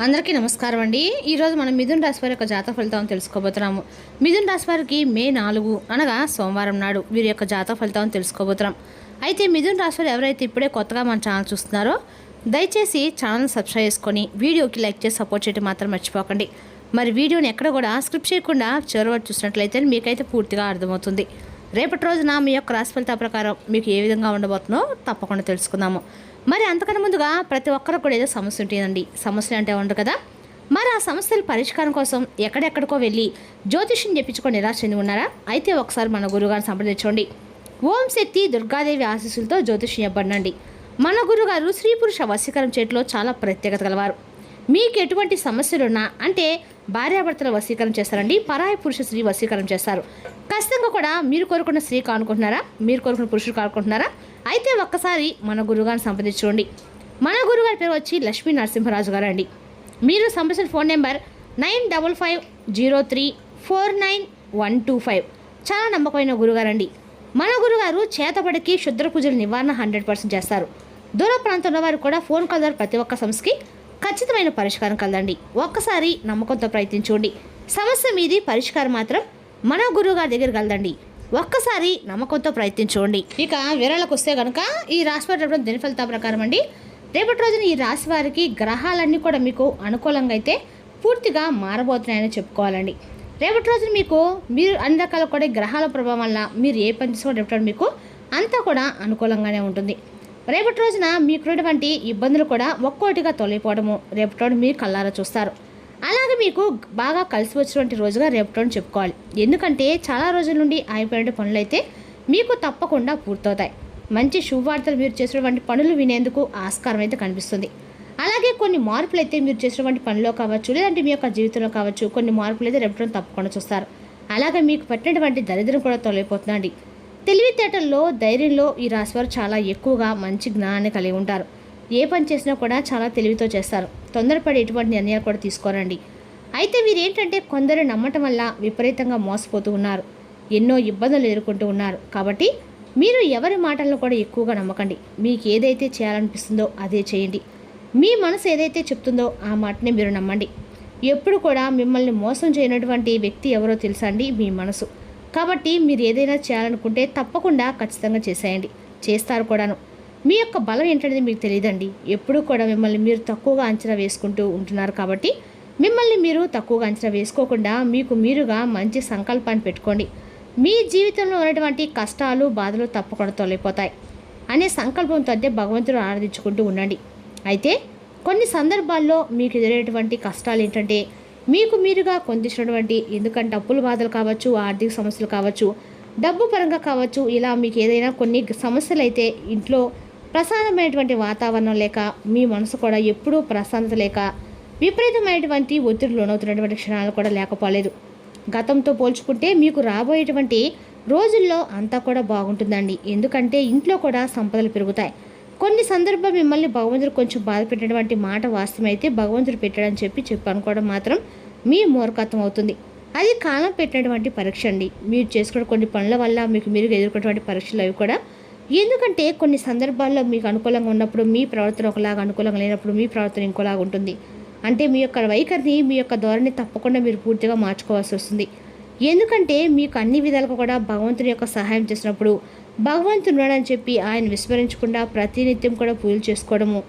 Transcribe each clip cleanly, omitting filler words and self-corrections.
అందరికీ నమస్కారం అండి. ఈరోజు మనం మిథున రాశి వారి యొక్క జాతక ఫలితాలను తెలుసుకోబోతున్నాము. మిథున రాశి వారికి మే 4 అనగా సోమవారం నాడు వీరి యొక్క జాతక ఫలితాలను తెలుసుకోబోతున్నాం. అయితే మిథున రాశి వారు ఎవరైతే ఇప్పుడే కొత్తగా మన ఛానల్ చూస్తున్నారో దయచేసి ఛానల్ సబ్స్క్రైబ్ చేసుకొని వీడియోకి లైక్ చేసి సపోర్ట్ చేయడం మాత్రం మర్చిపోకండి. మరి వీడియోని ఎక్కడ కూడా స్క్రిప్ట్ చేయకుండా చివరి చూసినట్లయితే మీకైతే పూర్తిగా అర్థమవుతుంది. రేపటి రోజున మీ యొక్క రాశి ఫలితాల ప్రకారం మీకు ఏ విధంగా ఉండబోతుందో తప్పకుండా తెలుసుకుందాము. మరి అంతకన్నా ముందుగా ప్రతి ఒక్కరు కూడా ఏదో సమస్య ఉంటుందండి. సమస్యలు అంటే ఉండరు కదా. మరి ఆ సమస్యల పరిష్కారం కోసం ఎక్కడెక్కడికో వెళ్ళి జ్యోతిష్యం చెప్పించుకొని నిరాశ చెంది ఉన్నారా? అయితే ఒకసారి మన గురుగారిని సంప్రదించండి. ఓం శక్తి దుర్గాదేవి ఆశీస్సులతో జ్యోతిష్యం చెప్పండి. మన గురుగారు స్త్రీ పురుష వశీకరణ చేయడంలో చాలా ప్రత్యేకత గలవారు. మీకు ఎటువంటి సమస్యలున్నా అంటే భార్యాభర్తల వశీకరణ చేస్తారండి, పరాయి పురుష స్త్రీ వశీకరణ చేస్తారు. ఖచ్చితంగా కూడా మీరు కోరుకున్న స్త్రీ కానుకుంటున్నారా, మీరు కోరుకున్న పురుషుడు కానుకుంటున్నారా? అయితే ఒక్కసారి మన గురుగారిని సంప్రదించుకోండి. మన గురుగారి పేరు వచ్చి లక్ష్మీ నరసింహరాజు గారు అండి. మీరు సంప్రదించిన ఫోన్ నెంబర్ 9550349125. చాలా నమ్మకమైన గురుగారండి. మన గురుగారు చేతపడికి శుద్ర పూజల నివారణ 100% చేస్తారు. దూర ప్రాంతంలో వారు కూడా ఫోన్ కాల్ ద్వారా ప్రతి ఒక్క సమస్యకి ఖచ్చితమైన పరిష్కారం కలదండి. ఒక్కసారి నమ్మకంతో ప్రయత్నించండి. సమస్య మీది, పరిష్కారం మాత్రం మన గురువుగారి దగ్గర కలదండి. ఒక్కసారి నమ్మకంతో ప్రయత్నించండి. ఇక వివరాలకు వస్తే కనుక ఈ రాశి వారి దిన ఫలితాల ప్రకారం అండి, రేపటి రోజున ఈ రాశి వారికి గ్రహాలన్నీ కూడా మీకు అనుకూలంగా అయితే పూర్తిగా మారబోతున్నాయని చెప్పుకోవాలండి. రేపటి రోజున మీరు అన్ని రకాల కూడా గ్రహాల ప్రభావం వల్ల మీరు ఏ పని చేసుకోవడం రేపటి మీకు అంతా కూడా అనుకూలంగానే ఉంటుంది. రేపటి రోజున మీకున్నటువంటి ఇబ్బందులు కూడా ఒక్కోటిగా తొలగిపోవడము రేపటి రోజు మీరు కళ్ళారా చూస్తారు. అలాగే మీకు బాగా కలిసి వచ్చినటువంటి రోజుగా రేపటి రోజు చెప్పుకోవాలి. ఎందుకంటే చాలా రోజుల నుండి ఆగిపోయిన పనులు అయితే మీకు తప్పకుండా పూర్తవుతాయి. మంచి శుభవార్తలు మీరు చేసినటువంటి పనులు వినేందుకు ఆస్కారం అయితే కనిపిస్తుంది. అలాగే కొన్ని మార్పులు అయితే మీరు చేసినటువంటి పనిలో కావచ్చు, లేదంటే మీ యొక్క జీవితంలో కావచ్చు, కొన్ని మార్పులు అయితే రేపటి రోజు తప్పకుండా చూస్తారు. అలాగే మీకు పట్టినటువంటి దరిద్రం కూడా తొలగిపోతుందండి. తెలివితేటల్లో, ధైర్యంలో ఈ రాశివారు చాలా ఎక్కువగా మంచి జ్ఞానాన్ని కలిగి ఉంటారు. ఏ పని చేసినా కూడా చాలా తెలివితో చేస్తారు. తొందరపడి ఎటువంటి నిర్ణయాలు కూడా తీసుకోరండి. అయితే వీరేంటంటే కొందరు నమ్మటం వల్ల విపరీతంగా మోసపోతూ ఉన్నారు, ఎన్నో ఇబ్బందులు ఎదుర్కొంటూ ఉన్నారు. కాబట్టి మీరు ఎవరి మాటలను కూడా ఎక్కువగా నమ్మకండి. మీకు ఏదైతే చేయాలనిపిస్తుందో అదే చేయండి. మీ మనసు ఏదైతే చెప్తుందో ఆ మాటనే మీరు నమ్మండి. ఎప్పుడు కూడా మిమ్మల్ని మోసం చేయనటువంటి వ్యక్తి ఎవరో తెలుసా అండి? మీ మనసు. కాబట్టి మీరు ఏదైనా చేయాలనుకుంటే తప్పకుండా ఖచ్చితంగా చేసేయండి, చేస్తారు కూడాను. మీ యొక్క బలం ఏంటనేది మీకు తెలియదండి. ఎప్పుడూ కూడా మిమ్మల్ని మీరు తక్కువగా అంచనా వేసుకుంటూ ఉంటున్నారు. కాబట్టి మిమ్మల్ని మీరు తక్కువగా అంచనా వేసుకోకుండా మీకు మీరుగా మంచి సంకల్పాన్ని పెట్టుకోండి. మీ జీవితంలో ఉన్నటువంటి కష్టాలు, బాధలు తప్పకుండా తొలగిపోతాయి అనే సంకల్పంతో అయితే భగవంతుడు ఆరాధించుకుంటూ ఉండండి. అయితే కొన్ని సందర్భాల్లో మీకు ఎదురయ్యేటువంటి కష్టాలు ఏంటంటే మీకు మీరుగా పొందించినటువంటి, ఎందుకంటే అప్పుల బాధలు కావచ్చు, ఆర్థిక సమస్యలు కావచ్చు, డబ్బు పరంగా కావచ్చు, ఇలా మీకు ఏదైనా కొన్ని సమస్యలు అయితే ఇంట్లో ప్రశాంతమైనటువంటి వాతావరణం లేక, మీ మనసు కూడా ఎప్పుడూ ప్రశాంతత లేక విపరీతమైనటువంటి ఒత్తిడి లోనవుతున్నటువంటి క్షణాలు కూడా లేకపోలేదు. గతంతో పోల్చుకుంటే మీకు రాబోయేటువంటి రోజుల్లో అంతా కూడా బాగుంటుందండి. ఎందుకంటే ఇంట్లో కూడా సంపదలు పెరుగుతాయి. కొన్ని సందర్భం మిమ్మల్ని భగవంతుడు కొంచెం బాధ పెట్టినటువంటి మాట వాస్తవమైతే భగవంతుడు పెట్టాడని చెప్పి అనుకోవడం మాత్రం మీ మూర్ఖత్వం అవుతుంది. అది కాలం పెట్టినటువంటి పరీక్ష అండి. మీరు చేసుకున్న కొన్ని పనుల వల్ల మీకు మీరు ఎదుర్కొన్నటువంటి పరీక్షలు అవి కూడా. ఎందుకంటే కొన్ని సందర్భాల్లో మీకు అనుకూలంగా ఉన్నప్పుడు మీ ప్రవర్తన ఒకలాగా, అనుకూలంగా లేనప్పుడు మీ ప్రవర్తన ఇంకోలాగా ఉంటుంది. అంటే మీ యొక్క వైఖరిని, మీ యొక్క ధోరణి తప్పకుండా మీరు పూర్తిగా మార్చుకోవాల్సి వస్తుంది. ఎందుకంటే మీకు అన్ని విధాలుగా కూడా భగవంతుని యొక్క సహాయం చేసినప్పుడు భగవంతుడు ఉన్నాడని చెప్పి ఆయన విస్మరించకుండా ప్రతినిత్యం కూడా పూజలు చేసుకోవడము,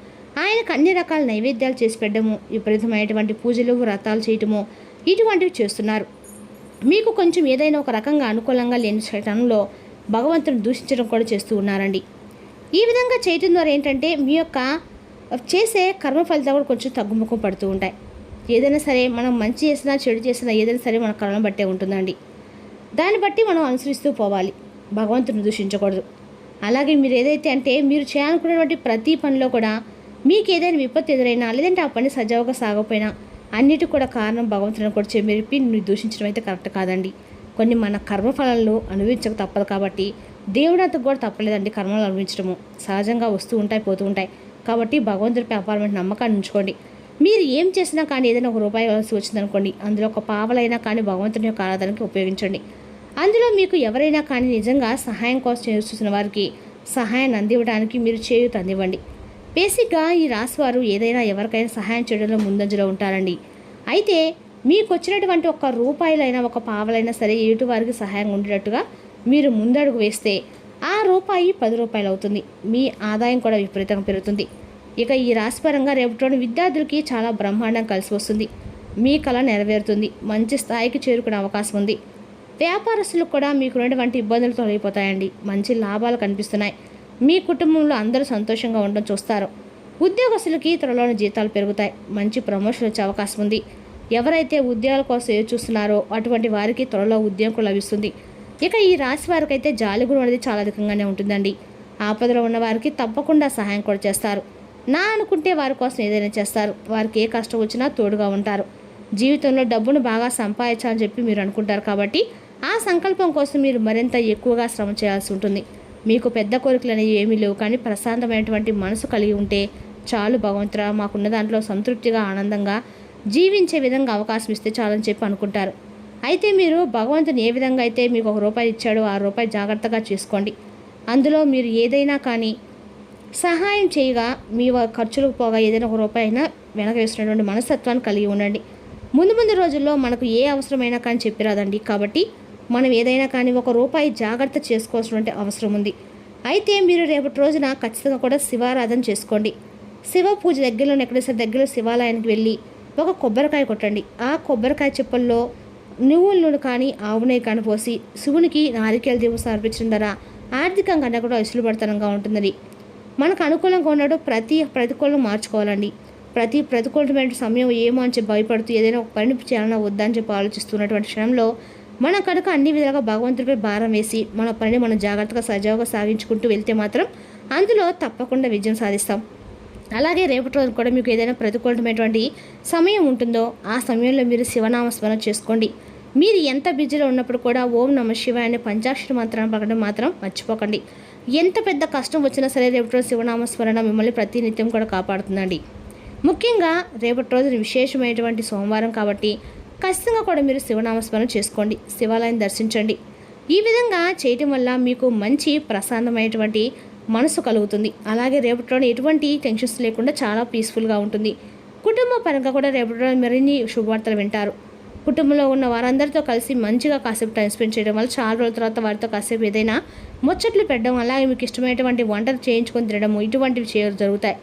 ఆయనకు అన్ని రకాల నైవేద్యాలు చేసి పెట్టడము, విపరీతమైనటువంటి పూజలు, వ్రతాలు చేయటము ఇటువంటివి చేస్తున్నారు. మీకు కొంచెం ఏదైనా ఒక రకంగా అనుకూలంగా లేని క్షణంలో భగవంతుని దూషించడం కూడా చేస్తూ ఉన్నారండి. ఈ విధంగా చేయటం ద్వారా ఏంటంటే మీ యొక్క చేసే కర్మ ఫలితాలు కూడా కొంచెం తగ్గుముఖం పడుతూ ఉంటాయి. ఏదైనా సరే మనం మంచి చేసినా చెడు చేసినా ఏదైనా సరే మన కర్మను బట్టే ఉంటుందండి. దాన్ని బట్టి మనం అనుసరిస్తూ పోవాలి, భగవంతుని దూషించకూడదు. అలాగే మీరు ఏదైతే అంటే మీరు చేయాలనుకున్నటువంటి ప్రతి పనిలో కూడా మీకు ఏదైనా విపత్తు ఎదురైనా, లేదంటే ఆ పని సజావుగా సాగకపోయినా అన్నిటి కూడా కారణం భగవంతుని కూడా చెప్పి మీరు దూషించడం అయితే కరెక్ట్ కాదండి. కొన్ని మన కర్మఫలాలను అనుభవించక తప్పదు. కాబట్టి దేవుడు అంతకు కూడా తప్పలేదండి కర్మలు అనుభవించడము. సహజంగా వస్తూ ఉంటాయి, పోతూ ఉంటాయి. కాబట్టి భగవంతుడిపై అపారమైన నమ్మకాన్ని ఉంచుకోండి. మీరు ఏం చేసినా కానీ ఏదైనా ఒక రూపాయి వలసి వచ్చిందనుకోండి, అందులో ఒక పావలైనా కానీ భగవంతుని యొక్క ఆరాధనకి ఉపయోగించండి. అందులో మీకు ఎవరైనా కానీ నిజంగా సహాయం కోసం చూస్తున్న వారికి సహాయాన్ని అందివ్వడానికి మీరు చేయూత అందివ్వండి. బేసిక్గా ఈ రాశి వారు ఏదైనా ఎవరికైనా సహాయం చేయడంలో ముందంజలో ఉంటారండి. అయితే మీకు వచ్చినటువంటి ఒక్క రూపాయలైనా ఒక పావలైనా సరే ఎదుటి వారికి సహాయం ఉండేటట్టుగా మీరు ముందడుగు వేస్తే ఆ రూపాయి 10 రూపాయలు అవుతుంది. మీ ఆదాయం కూడా విపరీతంగా పెరుగుతుంది. ఇక ఈ రాశిపరంగా రేపటి విద్యార్థులకి చాలా బ్రహ్మాండం కలిసి వస్తుంది. మీ కళ నెరవేరుతుంది. మంచి స్థాయికి చేరుకునే అవకాశం ఉంది. వ్యాపారస్తులకు కూడా మీకు ఉన్నటువంటి ఇబ్బందులు తొలగిపోతాయండి. మంచి లాభాలు కనిపిస్తున్నాయి. మీ కుటుంబంలో అందరూ సంతోషంగా ఉండడం చూస్తారు. ఉద్యోగస్తులకి త్వరలోని జీతాలు పెరుగుతాయి. మంచి ప్రమోషన్ వచ్చే అవకాశం ఉంది. ఎవరైతే ఉద్యోగాల కోసం ఎదురు చూస్తున్నారో అటువంటి వారికి త్వరలో ఉద్యోగం లభిస్తుంది. ఇక ఈ రాశి వారికి అయితే జాలిగుణం అనేది చాలా అధికంగానే ఉంటుందండి. ఆపదలో ఉన్న వారికి తప్పకుండా సహాయం కూడా చేస్తారు. నా అనుకుంటే వారి కోసం ఏదైనా చేస్తారు. వారికి ఏ కష్టం వచ్చినా తోడుగా ఉంటారు. జీవితంలో డబ్బును బాగా సంపాదించాలని చెప్పి మీరు అనుకుంటారు కాబట్టి ఆ సంకల్పం కోసం మీరు మరింత ఎక్కువగా శ్రమ చేయాల్సి ఉంటుంది. మీకు పెద్ద కోరికలు అనేవి ఏమీ లేవు, కానీ ప్రశాంతమైనటువంటి మనసు కలిగి ఉంటే చాలు. భగవంతుడా, మాకున్న దాంట్లో సంతృప్తిగా ఆనందంగా జీవించే విధంగా అవకాశం ఇస్తే చాలని చెప్పి అనుకుంటారు. అయితే మీరు భగవంతుని ఏ విధంగా అయితే మీకు ₹1 ఇచ్చాడో ఆ రూపాయి జాగ్రత్తగా చేసుకోండి. అందులో మీరు ఏదైనా కానీ సహాయం చేయగా మీ ఖర్చులకు పోగా ఏదైనా ₹1 అయినా వెనక వేసినటువంటి మనస్తత్వాన్ని కలిగి ఉండండి. ముందు రోజుల్లో మనకు ఏ అవసరమైనా కానీ చెప్పిరాదండి. కాబట్టి మనం ఏదైనా కానీ ₹1 జాగ్రత్త చేసుకోవాల్సినటువంటి అవసరం ఉంది. అయితే మీరు రేపటి రోజున ఖచ్చితంగా కూడా శివారాధన చేసుకోండి. శివ పూజ దగ్గరలోనే ఎక్కడైనా దగ్గరలో శివాలయానికి వెళ్ళి ఒక కొబ్బరికాయ కొట్టండి. ఆ కొబ్బరికాయ చిప్పల్లో నువ్వుల నూనె కానీ ఆవు నెయ్యి కానీ పోసి శివునికి నారికేల దీపం సమర్పించడం ద్వారా ఆర్థికంగా కూడా వెసులుబడతనంగా ఉంటుందని. మనకు అనుకూలంగా ఉన్నాడు ప్రతి ప్రతికూలం మార్చుకోవాలండి. ప్రతి ప్రతికూలమైన సమయం ఏమో అని చెప్పి భయపడుతూ ఏదైనా ఒక పని చేయాలన్నా వద్దా అని చెప్పి ఆలోచిస్తున్నటువంటి క్షణంలో మన కనుక అన్ని విధాలుగా భగవంతుడిపై భారం వేసి మన పనిని మనం జాగ్రత్తగా సజావుగా సాగించుకుంటూ వెళ్తే మాత్రం అందులో తప్పకుండా విజయం సాధిస్తాం. అలాగే రేపటి రోజు కూడా మీకు ఏదైనా ప్రతికూలమైనటువంటి సమయం ఉంటుందో ఆ సమయంలో మీరు శివనామస్మరణ చేసుకోండి. మీరు ఎంత బిజీలో ఉన్నప్పుడు కూడా ఓం నమః శివాయ అనే పంచాక్షరి మంత్రాన్ని పలకడం మాత్రం మర్చిపోకండి. ఎంత పెద్ద కష్టం వచ్చినా సరే రేపటి రోజు శివనామస్మరణ మిమ్మల్ని ప్రతినిత్యం కూడా కాపాడుతుందండి. ముఖ్యంగా రేపటి రోజున విశేషమైనటువంటి సోమవారం కాబట్టి ఖచ్చితంగా కూడా మీరు శివనామస్మరణ చేసుకోండి. శివాలయం దర్శించండి. ఈ విధంగా చేయటం వల్ల మీకు మంచి ప్రశాంతమైనటువంటి మనసు కలుగుతుంది. అలాగే రేపటిలో ఎటువంటి టెన్షన్స్ లేకుండా చాలా పీస్ఫుల్గా ఉంటుంది. కుటుంబ పరంగా కూడా రేపటిలో మరిన్ని శుభవార్తలు వింటారు. కుటుంబంలో ఉన్న వారందరితో కలిసి మంచిగా కాసేపు టైం స్పెండ్ చేయడం వల్ల చాలా రోజుల తర్వాత వారితో కాసేపు ఏదైనా ముచ్చట్లు పెట్టడం, అలాగే మీకు ఇష్టమైనటువంటి వంటలు చేయించుకొని తినడము ఇటువంటివి జరుగుతాయి.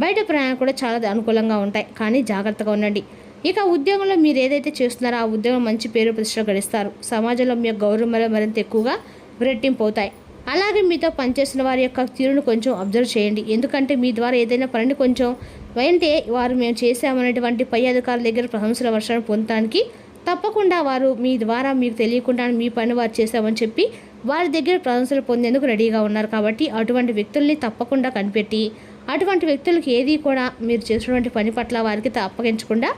బయట ప్రయాణం కూడా చాలా అనుకూలంగా ఉంటాయి, కానీ జాగ్రత్తగా ఉండండి. ఇక ఉద్యోగంలో మీరు ఏదైతే చేస్తున్నారో ఆ ఉద్యోగం మంచి పేరు ప్రతిష్టలు గడిస్తారు. సమాజంలో మీ గౌరవం మరింత ఎక్కువగా రెట్టింపు అవుతాయి. అలాగే మీతో పనిచేసిన వారి యొక్క తీరును కొంచెం అబ్జర్వ్ చేయండి. ఎందుకంటే మీ ద్వారా ఏదైనా పనిని కొంచెం అంటే వారు మేము చేసామనేటువంటి పై అధికారుల దగ్గర ప్రశంసల వర్షాన్ని పొందడానికి తప్పకుండా వారు మీ ద్వారా మీకు తెలియకుండా మీ పని వారు చేశామని చెప్పి వారి దగ్గర ప్రశంసలు పొందేందుకు రెడీగా ఉన్నారు. కాబట్టి అటువంటి వ్యక్తుల్ని తప్పకుండా కనిపెట్టి అటువంటి వ్యక్తులకి ఏది కూడా మీరు చేసినటువంటి పని పట్ల వారికి అప్పగించకుండా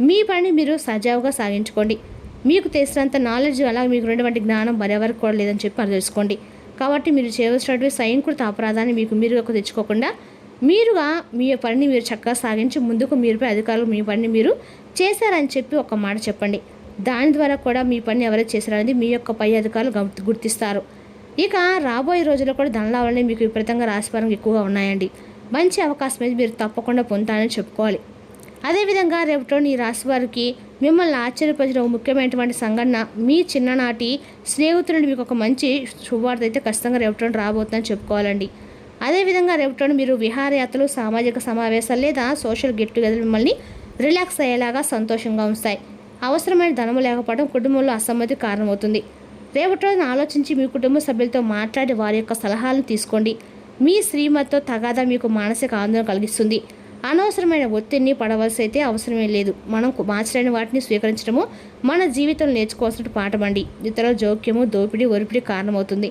మీ పని మీరు సజావుగా సాగించుకోండి. మీకు తెలిసినంత నాలెడ్జ్ అలాగే మీకు ఉన్నటువంటి జ్ఞానం మరెవరికి కూడా లేదని చెప్పి అది తెలుసుకోండి. కాబట్టి మీరు చేయవలసినటువంటి స్వయంకృత అపరాధాన్ని మీరు తెచ్చుకోకుండా మీరుగా మీ పనిని మీరు చక్కగా సాగించి ముందుకు మీరుపై అధికారులు మీ పనిని మీరు చేశారని చెప్పి ఒక మాట చెప్పండి. దాని ద్వారా కూడా మీ పని ఎవరైతే చేశారనేది మీ యొక్క పై అధికారులు గుర్తిస్తారు. ఇక రాబోయే రోజుల్లో కూడా ధనలాభాలని మీకు విపరీతంగా రాశిపరంగా ఎక్కువగా ఉన్నాయండి. మంచి అవకాశం అయితే మీరు తప్పకుండా పొందుతారని చెప్పుకోవాలి. అదేవిధంగా రేపటి ఈ రాశి వారికి మిమ్మల్ని ఆశ్చర్యపరిచిన ఒక ముఖ్యమైనటువంటి సంఘటన, మీ చిన్ననాటి స్నేహితుడి మీకు ఒక మంచి శుభవార్త అయితే ఖచ్చితంగా రేపటి రాబోతుందని చెప్పుకోవాలండి. అదేవిధంగా రేపటి మీరు విహారయాత్రలు, సామాజిక సమావేశాలు లేదా సోషల్ గెట్ టుగెదర్ మిమ్మల్ని రిలాక్స్ అయ్యేలాగా సంతోషంగా ఉంచుతాయి. అవసరమైన ధనము లేకపోవడం కుటుంబంలో అసమ్మతి కారణమవుతుంది. రేపటి రోజున ఆలోచించి మీ కుటుంబ సభ్యులతో మాట్లాడి వారి యొక్క సలహాలను తీసుకోండి. మీ శ్రీమతితో తగాదా మీకు మానసిక ఆందోళన కలిగిస్తుంది. అనవసరమైన ఒత్తిడిని పడవలసి అయితే అవసరమే లేదు. మనం మార్చలేని వాటిని స్వీకరించడము మన జీవితంలో నేర్చుకోవాల్సిన పాఠమండి. ఇతరుల జోక్యము, దోపిడీ, ఒరిపిడి కారణమవుతుంది.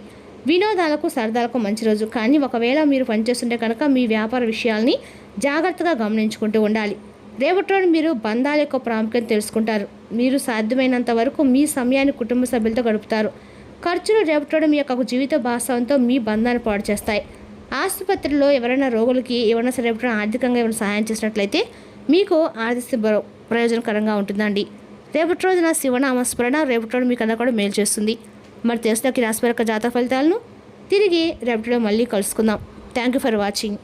వినోదాలకు, సరదాలకు మంచి రోజు. కానీ ఒకవేళ మీరు పనిచేస్తుంటే కనుక మీ వ్యాపార విషయాల్ని జాగ్రత్తగా గమనించుకుంటూ ఉండాలి. రేపటి రోజు మీరు బంధాల యొక్క ప్రాముఖ్యత తెలుసుకుంటారు. మీరు సాధ్యమైనంత వరకు మీ సమయాన్ని కుటుంబ సభ్యులతో గడుపుతారు. ఖర్చులు రేపటి మీ యొక్క జీవిత భాగస్వామితో మీ బంధాన్ని పాడు చేస్తాయి. ఆసుపత్రిలో ఎవరైనా రోగులకి ఏమైనా సరే ఆర్థికంగా ఏమైనా సహాయం చేసినట్లయితే మీకు ఆర్థిక ప్రయోజనకరంగా ఉంటుందండి. రేపటి రోజున శివనామస్మరణ రేపటి రోజు మీకు అందరూ కూడా మేలు చేస్తుంది. మరి తెలిసిన రాశి యొక్క జాతక ఫలితాలను తిరిగి రేపటిలో మళ్ళీ కలుసుకుందాం. Thank you for watching.